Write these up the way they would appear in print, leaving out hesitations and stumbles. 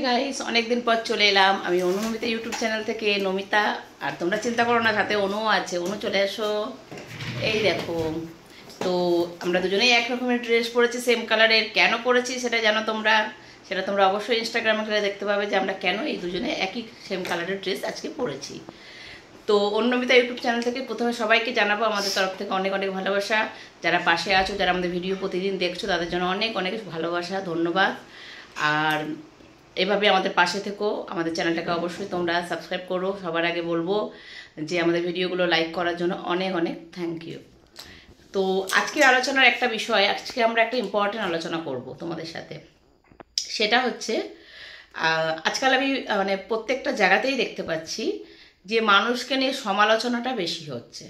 Guys অনেকদিন পর চলে এলাম আমি অনুমিতা ইউটিউব চ্যানেল থেকে নমিতা। আর তোমরা চিন্তা করো না, সাথে অনুও আছে। অনু চলে আসো। এই দেখো, তো আমরা দুজনেই এক রকমের ড্রেস পরেছি, সেম কালারের। কেন পরেছি সেটা জানো তোমরা? সেটা তোমরা অবশ্যই ইনস্টাগ্রামে গেলে দেখতে পাবে যে আমরা কেন এই দুজনে একই সেম কালারের ড্রেস আজকে পরেছি। তো অনুমিতা ইউটিউব চ্যানেল থেকে প্রথমে সবাইকে জানাবো আমাদের তরফ থেকে অনেক অনেক ভালোবাসা। যারা পাশে আছো, যারা আমাদের ভিডিও প্রতিদিন দেখছো, তাদের জন্য অনেক অনেক ভালোবাসা, ধন্যবাদ। আর এভাবে আমাদের পাশে থেকো। আমাদের চ্যানেলটাকে অবশ্যই তোমরা সাবস্ক্রাইব করো। সবার আগে বলবো যে আমাদের ভিডিওগুলো লাইক করার জন্য অনেক অনেক থ্যাংক ইউ। তো আজকের আলোচনার একটা বিষয়, আজকে আমরা একটা ইম্পর্টেন্ট আলোচনা করব তোমাদের সাথে। সেটা হচ্ছে আজকাল আমি মানে প্রত্যেকটা জায়গাতেই দেখতে পাচ্ছি যে মানুষকে নিয়ে সমালোচনাটা বেশি হচ্ছে।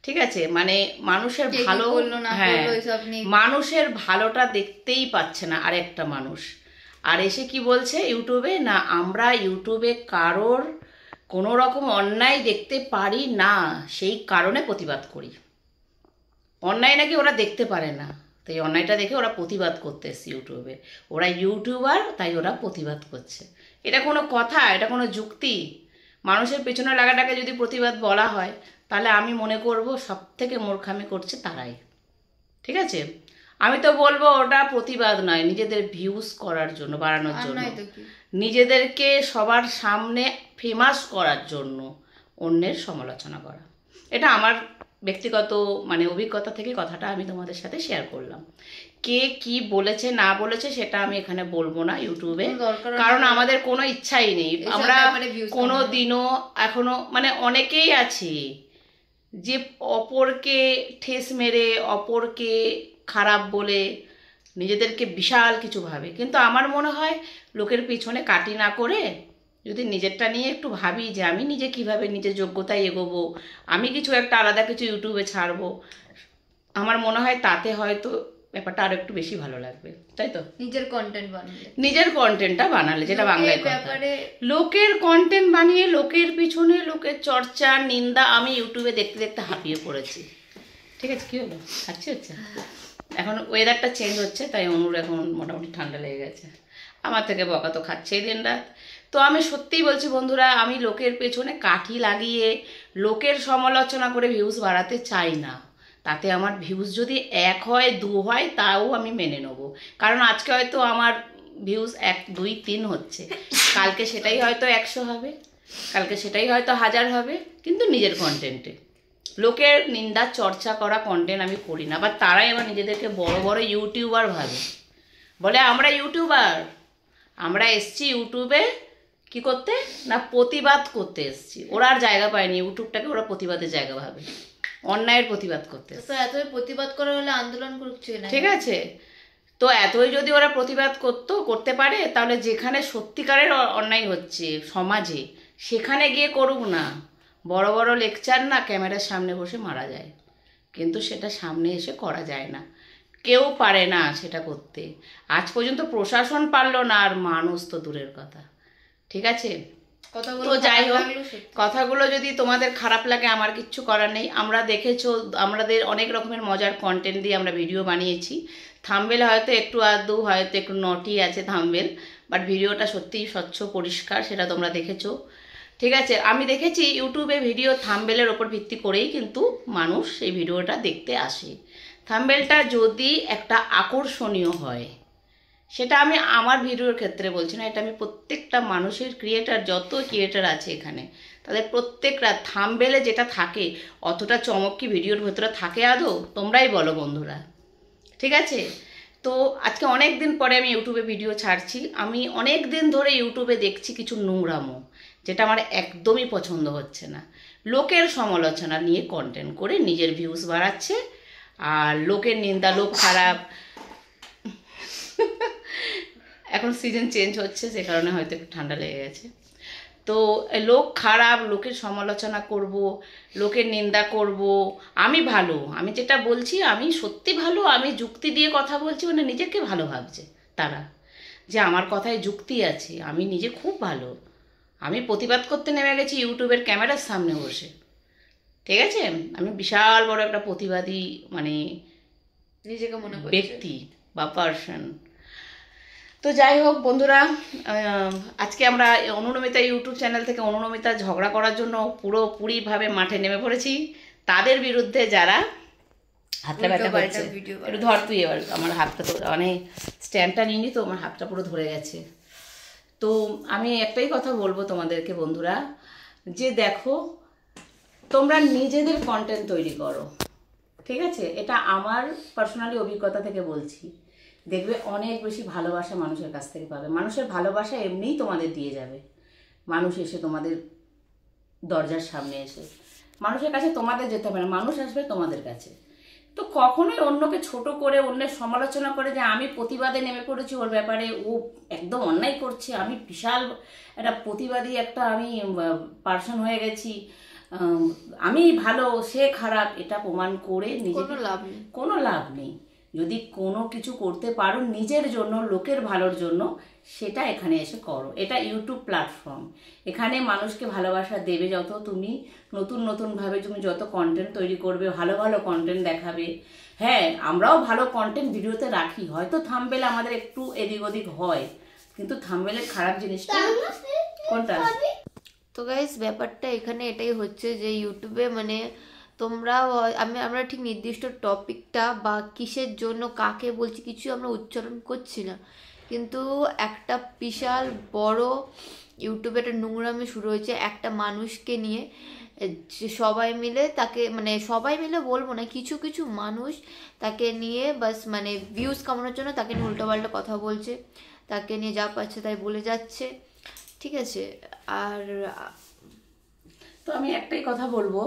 ঠিক আছে, মানে মানুষের ভালো, হ্যাঁ, মানুষের ভালোটা দেখতেই পাচ্ছে না আরেকটা মানুষ। আর এসে কি বলছে ইউটিউবে, না আমরা ইউটিউবে কারোর কোনো রকম অন্যায় দেখতে পারি না, সেই কারণে প্রতিবাদ করি। অন্যায় নাকি ওরা দেখতে পারে না, তাই অন্যায়টা দেখে ওরা প্রতিবাদ করতে এসছে ইউটিউবে। ওরা ইউটিউবার, তাই ওরা প্রতিবাদ করছে। এটা কোনো কথা? এটা কোনো যুক্তি? মানুষের পেছনে লাগাটাকে যদি প্রতিবাদ বলা হয়, তাহলে আমি মনে করব সব থেকে মূর্খামি করছে তারাই। ঠিক আছে, আমি তো বলবো ওটা প্রতিবাদ নয়, নিজেদের ভিউজ করার জন্য, বাড়ানোর জন্য, নিজেদেরকে সবার সামনে ফেমাস করার জন্য অন্যের সমালোচনা করা। এটা আমার ব্যক্তিগত মানে অভিজ্ঞতা থেকে কথাটা আমি তোমাদের সাথে শেয়ার করলাম। কে কি বলেছে না বলেছে সেটা আমি এখানে বলবো না ইউটিউবে, কারণ আমাদের কোনো ইচ্ছাই নেই। আমরা কোনো দিনও এখনো মানে অনেকেই আছি যে অপরকে ঠেস মেরে, অপরকে খারাপ বলে নিজেদেরকে বিশাল কিছু ভাবে। কিন্তু আমার মনে হয় লোকের পিছনে কাটি না করে যদি নিজেরটা নিয়ে একটু ভাবি যে আমি নিজে কিভাবে নিজের যোগ্যতায় এগোবো, আমি কিছু একটা আলাদা কিছু ইউটিউবে ছাড়বো, আমার মনে হয় তাতে হয়তো ব্যাপারটা আরো একটু বেশি ভালো লাগবে। তাই তো? নিজের কন্টেন্ট বানালে, নিজের কন্টেন্টটা বানালে, যেটা বাংলায় কথা, লোকের কন্টেন্ট বানিয়ে লোকের পিছনে লোকের চর্চা নিন্দা আমি ইউটিউবে দেখতে দেখতে হাঁপিয়ে পড়েছি। ঠিক আছে, কি হলো? খাচ্ছি হচ্ছে। এখন ওয়েদারটা চেঞ্জ হচ্ছে, তাই অনুর এখন মোটামুটি ঠান্ডা লেগে গেছে। আমার থেকে বকা তো খাচ্ছেই দিন রাত। তো আমি সত্যিই বলছি বন্ধুরা, আমি লোকের পেছনে কাঠি লাগিয়ে লোকের সমালোচনা করে ভিউজ বাড়াতে চাই না। তাতে আমার ভিউজ যদি 1 হয় 2 হয় তাও আমি মেনে নেব। কারণ আজকে হয়তো আমার ভিউজ 1 2 3 হচ্ছে, কালকে সেটাই হয়তো 100 হবে, কালকে সেটাই হয়তো 1000 হবে, কিন্তু নিজের কন্টেন্টে। লোকের নিন্দা চর্চা করা কন্টেন্ট আমি করি না। আবার তারাই আবার নিজেদেরকে বড় বড় ইউটিউবার ভাবে, বলে আমরা ইউটিউবার, আমরা এসছি ইউটিউবে কি করতে, না প্রতিবাদ করতে এসছি। ওরা আর জায়গা পায়নি, ইউটিউবটাকে ওরা প্রতিবাদের জায়গা ভাবে, অন্যায়ের প্রতিবাদ করতে। তো এতই প্রতিবাদ করা হলে আন্দোলন করছে না, ঠিক আছে? তো এতই যদি ওরা প্রতিবাদ করতে পারে, তাহলে যেখানে সত্যিকারের অন্যায় হচ্ছে সমাজে, সেখানে গিয়ে করুক না। বড় বড় লেকচার না ক্যামেরার সামনে বসে মারা যায়, কিন্তু সেটা সামনে এসে করা যায় না, কেউ পারে না সেটা করতে। আজ পর্যন্ত প্রশাসন পারলো না, আর মানুষ তো দূরের কথা। ঠিক আছে, তো যাই হোক, কথাগুলো যদি তোমাদের খারাপ লাগে আমার কিচ্ছু করার নেই। আমরা দেখেছো আমাদের অনেক রকমের মজার কন্টেন্ট দিয়ে আমরা ভিডিও বানিয়েছি। থাম্বনেল হয়তো একটু আধটু হয়তো একটু নটি আছে থাম্বনেল, বাট ভিডিওটা সত্যিই স্বচ্ছ পরিষ্কার, সেটা তোমরা দেখেছো। ঠিক আছে, আমি দেখেছি ইউটিউবে ভিডিও থাম্বনেলের ওপর ভিত্তি করেই কিন্তু মানুষ এই ভিডিওটা দেখতে আসে। থাম্বনেলটা যদি একটা আকর্ষণীয় হয়, সেটা আমি আমার ভিডিওর ক্ষেত্রে বলছি না, এটা আমি প্রত্যেকটা মানুষের, ক্রিয়েটার যত ক্রিয়েটার আছে এখানে, তাদের প্রত্যেকটা থাম্বনেলে যেটা থাকে অতটা চমক কি ভিডিওর ভেতরে থাকে আদৌ? তোমরাই বলো বন্ধুরা। ঠিক আছে, তো আজকে অনেক দিন পরে আমি ইউটিউবে ভিডিও ছাড়ছি। আমি অনেক দিন ধরে ইউটিউবে দেখছি কিছু নোংরামো, যেটা আমার একদমই পছন্দ হচ্ছে না। লোকের সমালোচনা নিয়ে কন্টেন্ট করে নিজের ভিউজ বাড়াচ্ছে, আর লোকের নিন্দা, লোক খারাপ। এখন সিজন চেঞ্জ হচ্ছে, সে কারণে হয়তো একটু ঠান্ডা লেগে গেছে। তো লোক খারাপ, লোকের সমালোচনা করব, লোকের নিন্দা করব। আমি ভালো, আমি যেটা বলছি আমি সত্যি ভালো, আমি যুক্তি দিয়ে কথা বলছি, মানে নিজেকে ভালো ভাবছে তারা, যে আমার কথায় যুক্তি আছে, আমি নিজে খুব ভালো। আমি প্রতিবাদ করতে নেমে গেছি ইউটিউবের ক্যামেরার সামনে বসে। ঠিক আছে, আমি বিশাল বড় একটা প্রতিবাদী মানে নিজেকে মনে ব্যক্তি বা পার্সন। তো যাই হোক বন্ধুরা, আজকে আমরা অনুনমিতা ইউটিউব চ্যানেল থেকে অনুনমিতা ঝগড়া করার জন্য পুরোপুরিভাবে মাঠে নেমে পড়েছি তাদের বিরুদ্ধে যারা হাতটা ব্যথা করছে। একটু ধর তুই এবার, আমার হাতটা তো মানে স্ট্যান্ডটা নিইনি তো আমার হাতটা পুরো ধরে গেছে। তো আমি একটাই কথা বলবো তোমাদেরকে বন্ধুরা, যে দেখো তোমরা নিজেদের কন্টেন্ট তৈরি করো, ঠিক আছে? এটা আমার পার্সোনালি অভিজ্ঞতা থেকে বলছি। দেখবে অনেক বেশি ভালোবাসা মানুষের কাছ থেকে পাবে। মানুষের ভালোবাসা এমনিই তোমাদের দিয়ে যাবে। মানুষ এসে তোমাদের দরজার সামনে এসে, মানুষের কাছে তোমাদের যেতে হবে না, মানুষ আসবে তোমাদের কাছে। তো কখনোই অন্যকে ছোট করে, অন্যের সমালোচনা করে যে আমি প্রতিবাদে নেমে পড়েছি ওর ব্যাপারে, ও একদম অন্যায় করছে, আমি বিশাল একটা প্রতিবাদী একটা আমি পার্সন হয়ে গেছি, আমি ভালো সে খারাপ, এটা প্রমাণ করে নিজেকে কোনো লাভ নেই। যদি কোনো কিছু করতে পারো নিজের জন্য, লোকের ভালোর জন্য, সেটা এখানে এসে করো। এটা ইউটিউব প্ল্যাটফর্ম, এখানে মানুষকে ভালোবাসা দেবে যত, তুমি নতুন নতুনভাবে তুমি যত কন্টেন্ট তৈরি করবে, ভালো ভালো কন্টেন্ট দেখাবে। হ্যাঁ, আমরাও ভালো কন্টেন্ট ভিডিওতে রাখি, হয়তো থাম্বনেল আমাদের একটু এদিক ওদিক হয়, কিন্তু থাম্বনেলের খারাপ জিনিসটা কোনটা? তো গাইস ব্যাপারটা এখানে এটাই হচ্ছে যে ইউটিউবে মানে তোমরা আমরা ঠিক নির্দিষ্ট টপিকটা বা কিসের জন্য কাকে বলছি কিছু আমরা উচ্চারণ করছি না, কিন্তু একটা বিশাল বড় ইউটিউবে একটা নোংরামি শুরু হয়েছে একটা মানুষকে নিয়ে, যে সবাই মিলে তাকে মানে সবাই মিলে বলবো না, কিছু কিছু মানুষ তাকে নিয়ে বাস মানে ভিউজ কামানোর জন্য তাকে নিয়ে উল্টোপাল্টা কথা বলছে, তাকে নিয়ে যা পাচ্ছে তাই বলে যাচ্ছে, ঠিক আছে? আর তো আমি একটাই কথা বলবো,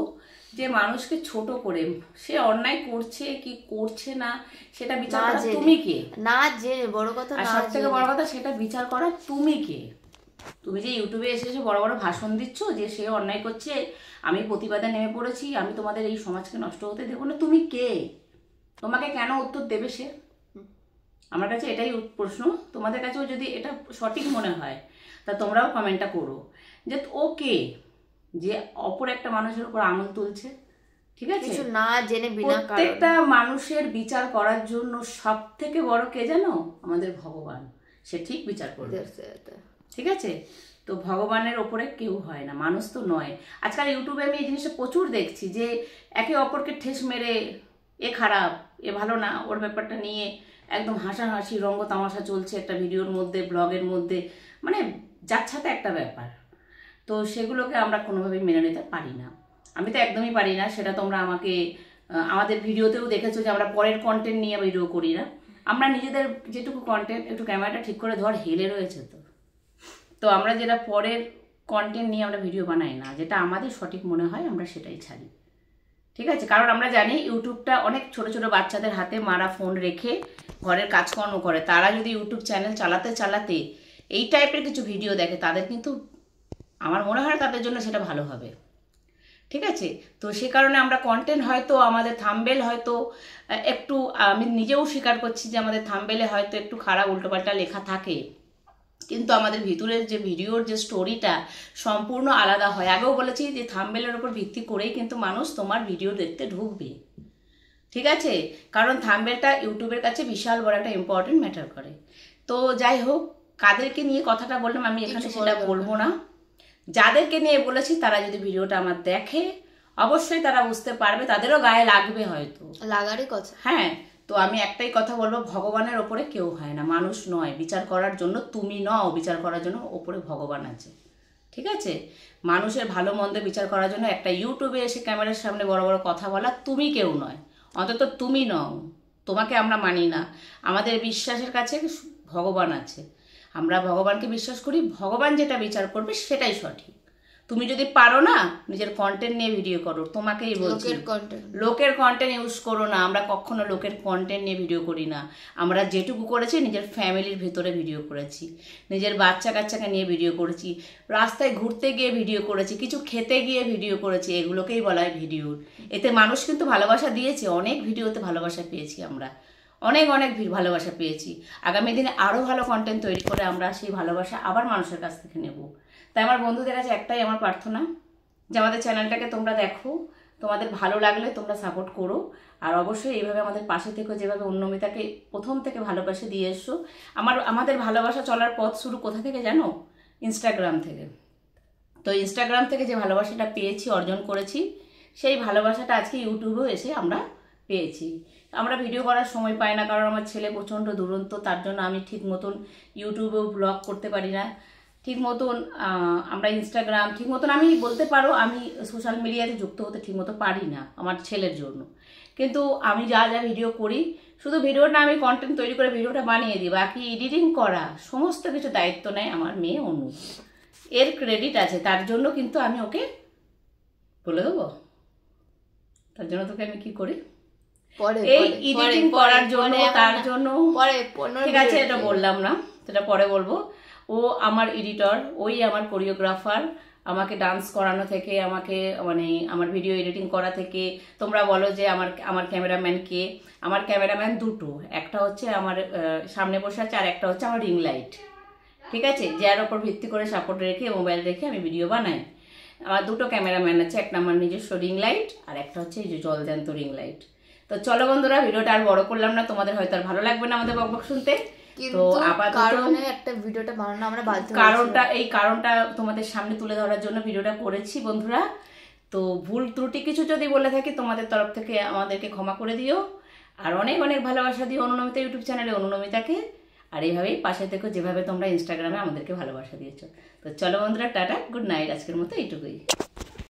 যে মানুষকে ছোট করে, সে অন্যায় করছে কি করছে না সেটা বিচার করা তুমি কে? না যে বড় কথা, আর সব থেকে বড় কথা, সেটা বিচার করা তুমি কে? তুমি যে ইউটিউবে এসে বড় বড় ভাষণ দিচ্ছ যে সে অন্যায় করছে, আমি প্রতিবাদে নেমে পড়েছি, আমি তোমাদের এই সমাজকে নষ্ট হতে দেবো না, তুমি কে? তোমাকে কেন উত্তর দেবে সে? আমার কাছে এটাই প্রশ্ন। তোমাদের কাছেও যদি এটা সঠিক মনে হয় তা তোমরাও কমেন্টটা করো, যে ও কে যে অপর একটা মানুষের উপর আঙুল তুলছে, ঠিক আছে? কিছু না জেনে বিনা কারণে। প্রত্যেকটা মানুষের বিচার করার জন্য সব থেকে বড় কে জানো? আমাদের ভগবান। সে ঠিক বিচার করবে, ঠিক আছে? তো ভগবানের ওপরে কেউ হয় না, মানুষ তো নয়। আজকাল ইউটিউবে আমি এই জিনিসটা প্রচুর দেখছি, যে একে অপরকে ঠেস মেরে এ খারাপ এ ভালো না, ওর ব্যাপারটা নিয়ে একদম হাসাহাসি রঙ্গ তামাশা চলছে একটা ভিডিওর মধ্যে, ব্লগের মধ্যে, মানে যাচ্ছাতে একটা ব্যাপার। তো সেগুলোকে আমরা কোনোভাবেই মেনে নিতে পারি না, আমি তো একদমই পারি না। সেটা তোমরা আমাকে আমাদের ভিডিওতেও দেখেছো যে আমরা পরের কন্টেন্ট নিয়ে ভিডিও করি না, আমরা নিজেদের যেটুকু কন্টেন্ট, একটু ক্যামেরাটা ঠিক করে ধর, হেলে রয়েছে তো আমরা যেটা পরের কন্টেন্ট নিয়ে আমরা ভিডিও বানাই না, যেটা আমাদের সঠিক মনে হয় আমরা সেটাই ছাড়ি, ঠিক আছে? কারণ আমরা জানি ইউটিউবটা অনেক ছোট ছোট বাচ্চাদের হাতে মারা ফোন রেখে ঘরের কাজকর্ম করে, তারা যদি ইউটিউব চ্যানেল চালাতে চালাতে এই টাইপের কিছু ভিডিও দেখে, তাদের কিন্তু আমার মনে হয় তাদের জন্য সেটা ভালো হবে, ঠিক আছে? তো সে কারণে আমরা কন্টেন্ট হয়তো আমাদের থাম্বনেল হয়তো একটু, আমি নিজেও স্বীকার করছি যে আমাদের থাম্বনেলে হয়তো একটু খারাপ উল্টোপাল্টা লেখা থাকে, কিন্তু আমাদের ভিতরের যে ভিডিওর যে স্টোরিটা সম্পূর্ণ আলাদা হয়। আগেও বলেছি যে থাম্বনেলের উপর ভিত্তি করেই কিন্তু মানুষ তোমার ভিডিও দেখতে ঢুকবে, ঠিক আছে? কারণ থাম্বনেলটা ইউটিউবের কাছে বিশাল বড় একটা ইম্পর্টেন্ট ম্যাটার করে। তো যাই হোক, কাদেরকে নিয়ে কথাটা বললাম আমি এখানে সেটা বলবো না। যাদেরকে নিয়ে বলেছি তারা যদি ভিডিওটা আমার দেখে, অবশ্যই তারা বুঝতে পারবে, তাদেরও গায়ে লাগবে হয়তো, লাগারই কথা। হ্যাঁ, তো আমি একটাই কথা বলবো, ভগবানের ওপরে কেউ হয় না, মানুষ নয়। বিচার করার জন্য তুমি নও, বিচার করার জন্য ওপরে ভগবান আছে, ঠিক আছে? মানুষের ভালো মন্দ বিচার করার জন্য একটা ইউটিউবে এসে ক্যামেরার সামনে বড় বড় কথা বলা তুমি কেউ নয়, অন্তত তুমি নও, তোমাকে আমরা মানি না। আমাদের বিশ্বাসের কাছে ভগবান আছে, আমরা ভগবানকে বিশ্বাস করি, ভগবান যেটা বিচার করবে সেটাই সঠিক। তুমি যদি পারো না, নিজের কন্টেন্ট নিয়ে ভিডিও করো, তোমাকেই বলছি, লোকের কন্টেন্ট ইউজ করো না। আমরা কখনো লোকের কন্টেন্ট নিয়ে ভিডিও করি না, আমরা যেটুকু করেছি নিজের ফ্যামিলির ভিতরে ভিডিও করেছি, নিজের বাচ্চা কাচ্চাকে নিয়ে ভিডিও করেছি, রাস্তায় ঘুরতে গিয়ে ভিডিও করেছি, কিছু খেতে গিয়ে ভিডিও করেছি, এগুলোকেই বলা হয় ভিডিও। এতে মানুষ কিন্তু ভালোবাসা দিয়েছে, অনেক ভিডিওতে ভালোবাসা পেয়েছি আমরা, অনেক অনেক ভালোবাসা পেয়েছি। আগামী দিনে আরও ভালো কন্টেন্ট তৈরি করে আমরা সেই ভালোবাসা আবার মানুষের কাছ থেকে নেব। তাই আমার বন্ধুদের কাছে একটাই আমার প্রার্থনা, যে আমাদের চ্যানেলটাকে তোমরা দেখো, তোমাদের ভালো লাগলে তোমরা সাপোর্ট করো, আর অবশ্যই এইভাবে আমাদের পাশে থেকো, যেভাবে অন্যমিতাকে প্রথম থেকে ভালোবাসা দিয়ে এসছো। আমাদের ভালোবাসা চলার পথ শুরু কোথা থেকে জানো? ইনস্টাগ্রাম থেকে। তো ইনস্টাগ্রাম থেকে যে ভালোবাসাটা পেয়েছি, অর্জন করেছি, সেই ভালোবাসাটা আজকে ইউটিউবেও এসে আমরা পেয়েছি। আমরা ভিডিও করার সময় পাই না, কারণ আমার ছেলে প্রচণ্ড দুরন্ত, তার জন্য আমি ঠিক মতন ইউটিউবেও ব্লগ করতে পারি না, ঠিক মতন আমরা ইনস্টাগ্রাম ঠিক মতন আমি বলতে পারো আমি সোশ্যাল মিডিয়াতে যুক্ত হতে ঠিক মতো পারি না আমার ছেলের জন্য। কিন্তু আমি যা যা ভিডিও করি, শুধু ভিডিওটা আমি কন্টেন্ট তৈরি করে ভিডিওটা বানিয়ে দিই, বাকি এডিটিং করা সমস্ত কিছু দায়িত্ব নেয় আমার মেয়ে অনু। এর ক্রেডিট আছে, তার জন্য কিন্তু আমি ওকে বলে দেবো, তার জন্য তোকে আমি কি করি এই এডিটিং করার জন্য, তার জন্য ঠিক আছে, এটা বললাম না, সেটা পরে বলবো। ও আমার এডিটর, ওই আমার কোরিওগ্রাফার, আমাকে ডান্স করানো থেকে, আমাকে মানে আমার ভিডিও এডিটিং করা থেকে। তোমরা বলো যে আমার ক্যামেরাম্যান কে? আমার ক্যামেরাম্যান দুটো, একটা হচ্ছে আমার সামনে বসে আছে, আর একটা হচ্ছে আমার রিং লাইট। ঠিক আছে, যার ওপর ভিত্তি করে সাপোর্ট রেখে মোবাইল রেখে আমি ভিডিও বানাই। আমার দুটো ক্যামেরাম্যান আছে, একটা আমার নিজস্ব রিং লাইট, আর একটা হচ্ছে এই যে জলজ্যান্ত রিং লাইট। তো চলো বন্ধুরা, ভিডিওটা আর বড় করলাম না, তোমাদের হয়তো আর ভালো লাগবে না আমাদের বকবক শুনতে। তো আপাতত একটা ভিডিওটা বানানো আমরা বাধ্য, কারণটা তোমাদের সামনে তুলে ধরার জন্য ভিডিওটা করেছি বন্ধুরা। তো ভুল ত্রুটি কিছু যদি বলে থাকি, তোমাদের তরফ থেকে আমাদেরকে ক্ষমা করে দিও, আর অনেক অনেক ভালোবাসা দিও অনুনমিতা ইউটিউব চ্যানেলে অনুনমিতাকে। আর এইভাবেই পাশে থেকো, যেভাবে তোমরা ইনস্টাগ্রামে আমাদেরকে ভালোবাসা দিয়েছো। তো চলো বন্ধুরা, টাটা, গুড নাইট, আজকের মতো এইটুকুই।